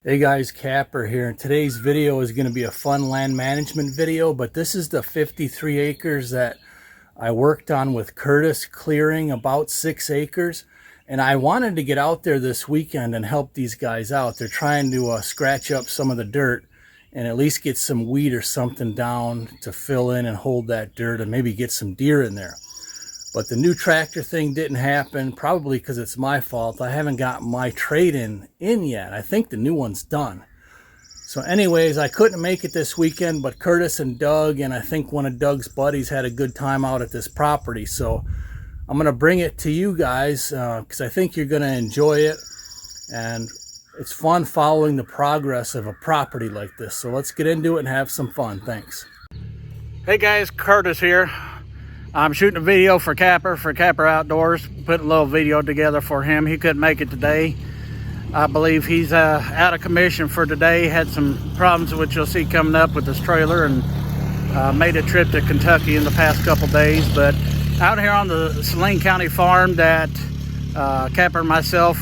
Hey guys, Kapper here, and today's video is going to be a fun land management video, but this is the 53 acres that I worked on with Curtis, clearing about 6 acres, and I wanted to get out there this weekend and help these guys out. They're trying to scratch up some of the dirt and at least get some weed or something down to fill in and hold that dirt and maybe get some deer in there. But the new tractor thing didn't happen, probably because it's my fault. I haven't got my trade-in yet. I think the new one's done. So anyways, I couldn't make it this weekend, but Curtis and Doug, and I think one of Doug's buddies, had a good time out at this property. So I'm going to bring it to you guys because I think you're going to enjoy it. And it's fun following the progress of a property like this. So let's get into it and have some fun. Thanks. Hey guys, Curtis here. I'm shooting a video for Kapper Outdoors. Put a little video together for him. He couldn't make it today. I believe he's out of commission for today. Had some problems, which you'll see coming up with this trailer, and made a trip to Kentucky in the past couple days. But out here on the Saline County farm that Kapper and myself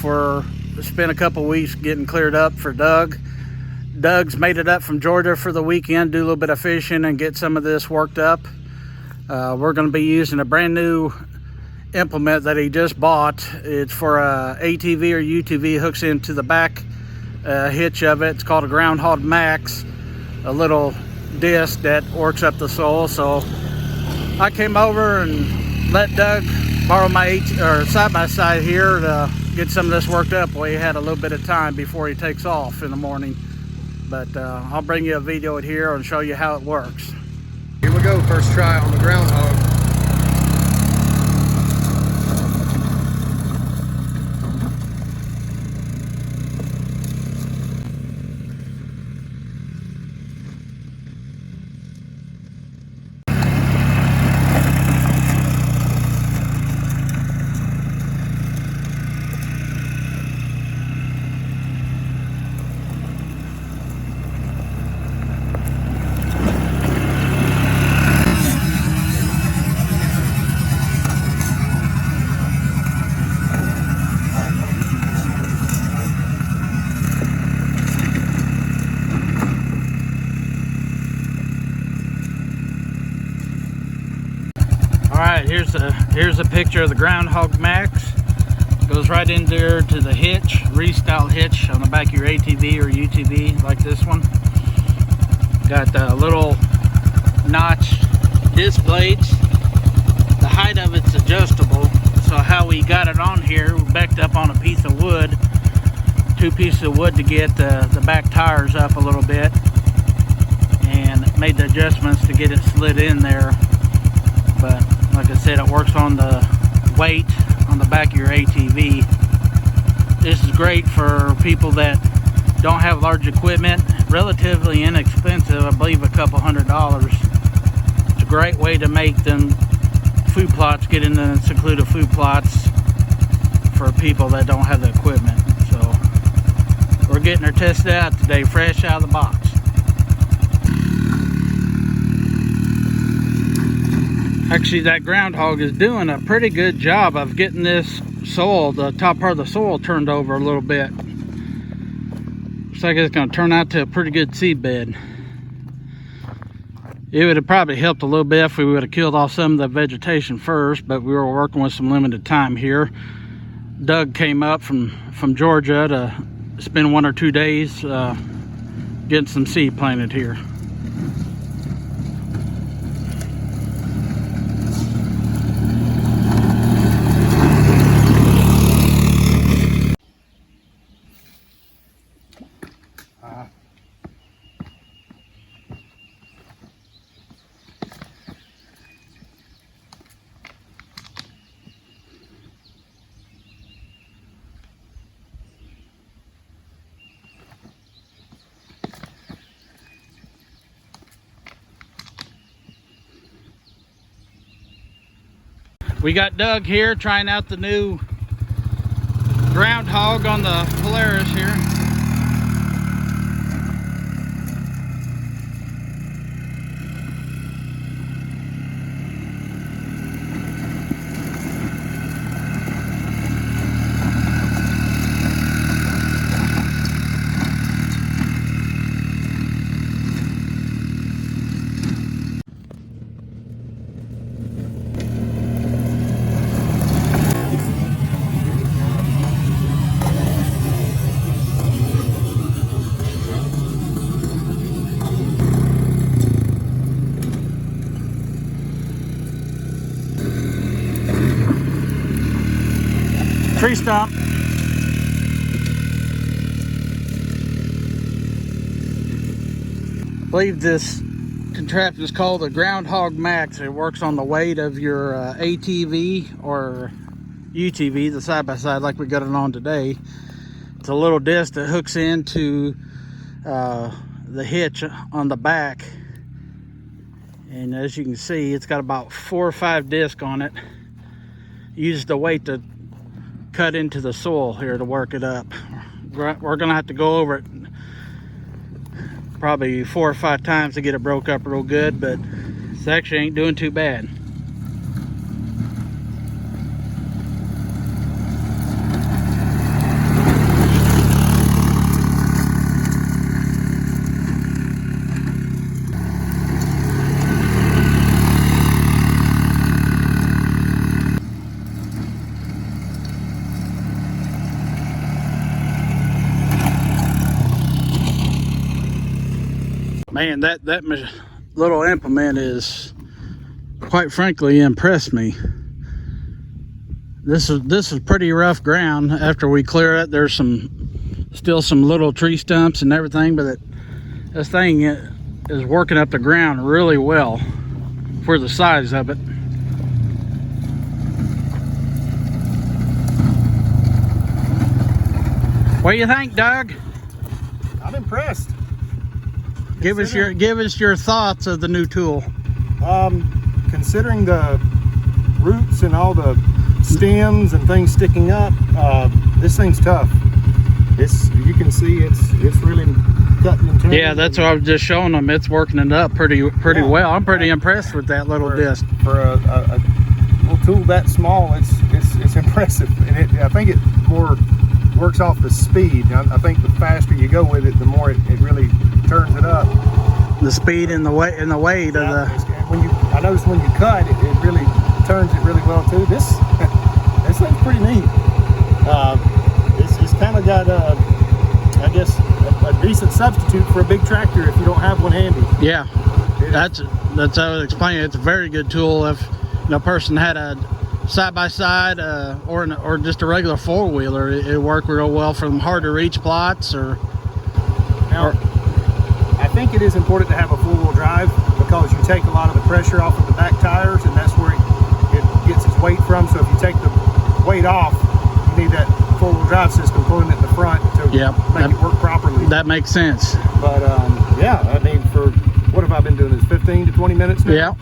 spent a couple weeks getting cleared up for Doug. Doug's made it up from Georgia for the weekend, do a little bit of fishing and get some of this worked up. We're going to be using a brand new implement that he just bought. It's for a ATV or UTV, hooks into the back hitch of it. It's called a Groundhog Max, a little disc that works up the soil. So I came over and let Doug borrow my side-by-side here to get some of this worked up while he had a little bit of time before he takes off in the morning. But I'll bring you a video here and show you how it works. Here we go, first try on the groundhog. Alright, here's a picture of the Groundhog Max. Goes right in there to the hitch, restyle hitch on the back of your ATV or UTV like this one. Got the little notch disc blades. The height of it's adjustable, so how we got it on here, we backed up on a piece of wood, 2 pieces of wood to get the back tires up a little bit, and made the adjustments to get it slid in there. But like I said, it works on the weight on the back of your ATV. This is great for people that don't have large equipment. Relatively inexpensive, I believe a couple $100. It's a great way to make them food plots, get in the secluded food plots for people that don't have the equipment. So we're getting her tested out today, fresh out of the box. Actually, that groundhog is doing a pretty good job of getting this soil, the top part of the soil, turned over a little bit. Looks like it's going to turn out to a pretty good seed bed. It would have probably helped a little bit if we would have killed off some of the vegetation first, but we were working with some limited time here. Doug came up from Georgia to spend 1 or 2 days getting some seed planted here. We got Doug here trying out the new groundhog on the Polaris here. tree stump. I believe this contraption is called a Groundhog Max. It works on the weight of your ATV or UTV, the side-by-side like we got it on today. It's a little disc that hooks into the hitch on the back, and as you can see, it's got about 4 or 5 discs on it. Use the weight to cut into the soil here to work it up. We're gonna have to go over it probably 4 or 5 times to get it broke up real good, but it actually ain't doing too bad. Man, that little implement is, quite frankly, impressed me. This is pretty rough ground. After we clear it, there's still some little tree stumps and everything, but this thing is working up the ground really well for the size of it. What do you think, Doug? I'm impressed. Give us your thoughts of the new tool. Considering the roots and all the stems and things sticking up, this thing's tough. You can see it's really cutting and turning. Yeah, that's what I was just showing them. It's working it up pretty well. I'm pretty impressed with that little disc. For a little tool that small, it's impressive, and I think it more works off the speed. I think the faster you go with it, the more it really turns it up. The speed and the weight of the. I noticed when you cut it, it really turns it really well too. This thing's pretty neat. It's kind of got I guess a decent substitute for a big tractor if you don't have one handy. Yeah, that's how I was explaining. It's a very good tool if a person had a side-by-side or just a regular four-wheeler. It worked real well for them hard to reach plots I think it is important to have a four-wheel drive because you take a lot of the pressure off of the back tires, and that's where it gets its weight from. So if you take the weight off, you need that four-wheel drive system pulling it in the front to make it work properly. That makes sense. But yeah, I mean, for what have I been doing? This 15 to 20 minutes now? Yeah.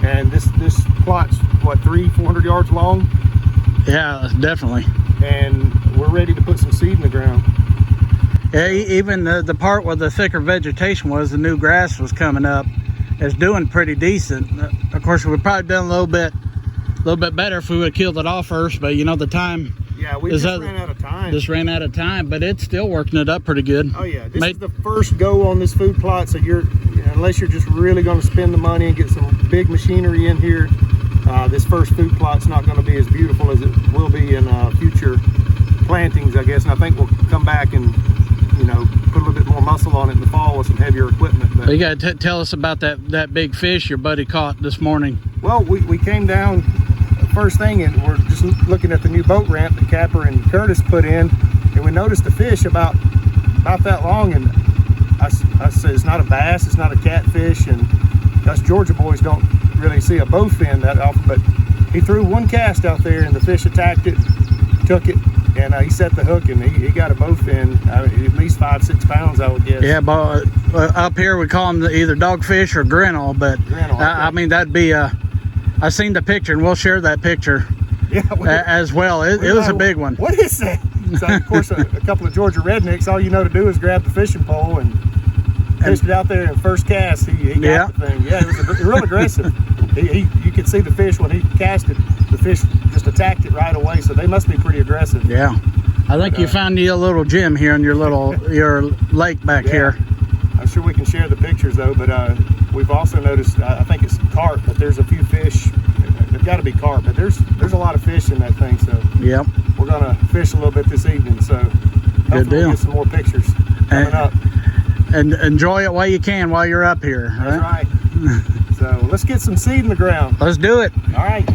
And this plot's what, 300-400 yards long? Yeah, definitely. And we're ready to put some seed in the ground. Yeah, even the part where the thicker vegetation was, the new grass was coming up, is doing pretty decent. Of course, we'd probably done a little bit better if we would have killed it off first, but the time. Yeah, we just ran out of time. Just ran out of time, but it's still working it up pretty good. Oh yeah, this is the first go on this food plot, so unless you're just really going to spend the money and get some big machinery in here, this first food plot's not going to be as beautiful as it will be in future plantings, I guess. And I think we'll come back and put a little bit more muscle on it in the fall with some heavier equipment. But you got to tell us about that big fish your buddy caught this morning. Well, we came down first thing, and we're just looking at the new boat ramp that Kapper and Curtis put in, and we noticed a fish about that long, and I said it's not a bass, it's not a catfish, and us Georgia boys don't really see a bowfin that often, but he threw one cast out there and the fish attacked it, took it, and he set the hook, and he got a bowfin, at least 5-6 pounds, I would guess. Yeah, but up here we call them either dogfish or grinnell, but grinnell, okay. I mean, that'd be I seen the picture, and we'll share that picture as well. It was a big one. What is that? So, of course, a couple of Georgia rednecks, all you know to do is grab the fishing pole and fished it out there, and first cast, he got the thing. Yeah, it was real aggressive. You could see the fish when he cast it, the fish just attacked it right away, so they must be pretty aggressive. Yeah. I think you found you a little gem here in your lake back here. I'm sure we can share the pictures though, but we've also noticed, I think it's carp, but there's a few fish. They've got to be carp, but there's a lot of fish in that thing, so we're gonna fish a little bit this evening, so hopefully we'll get some more pictures coming up. And enjoy it while you can while you're up here. That's right. So let's get some seed in the ground. Let's do it. All right.